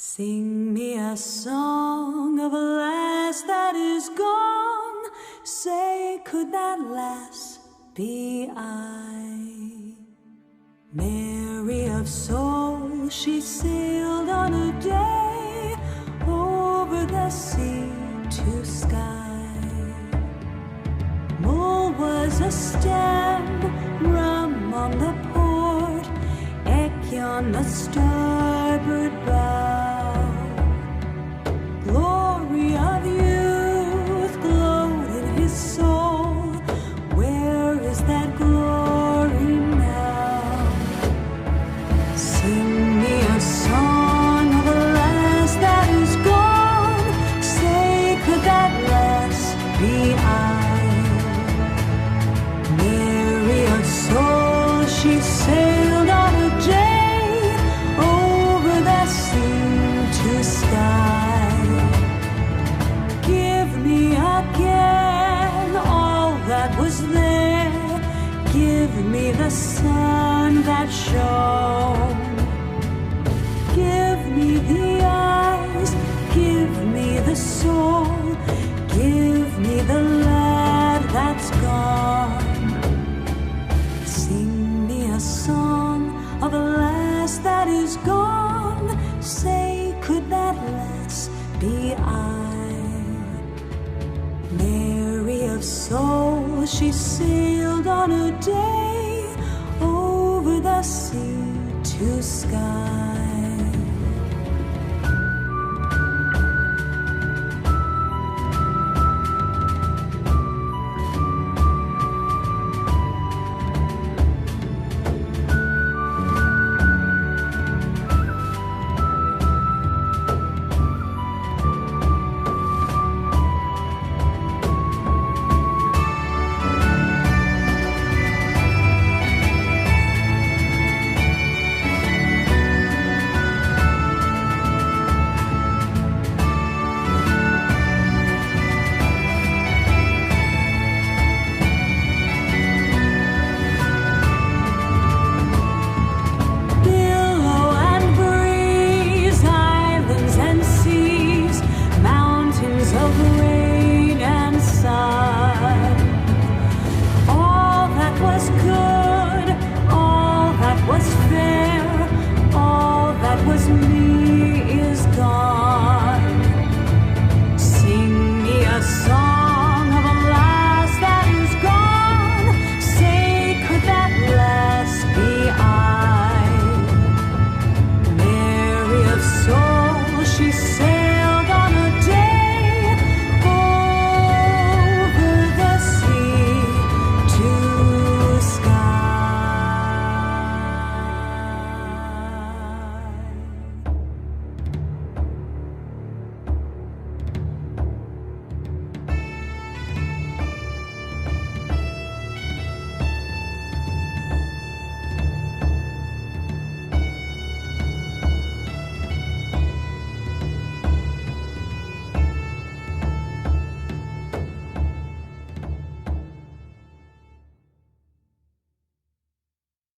Sing me a song of a lass that is gone. Say, could that lass be I? Mary of soul, she sailed on a day over the sea to Skye. Mull was a stem, rum on the port, Eck on the starboard bow. Glory of youth glowed in his soul. Where is that glory now? Sing me a song of a lass that is gone. Say, could that lass be I? Mary of soul, she sailed on a day over the sea to Skye. Give me again all that was there. Give me the sun that shone. Give me the eyes, give me the soul. Give me the lad that's gone. Sing me a song of a lass that is gone. Say, could that lass be I? Mary of soul, she sailed on a day over the sea to Skye. She said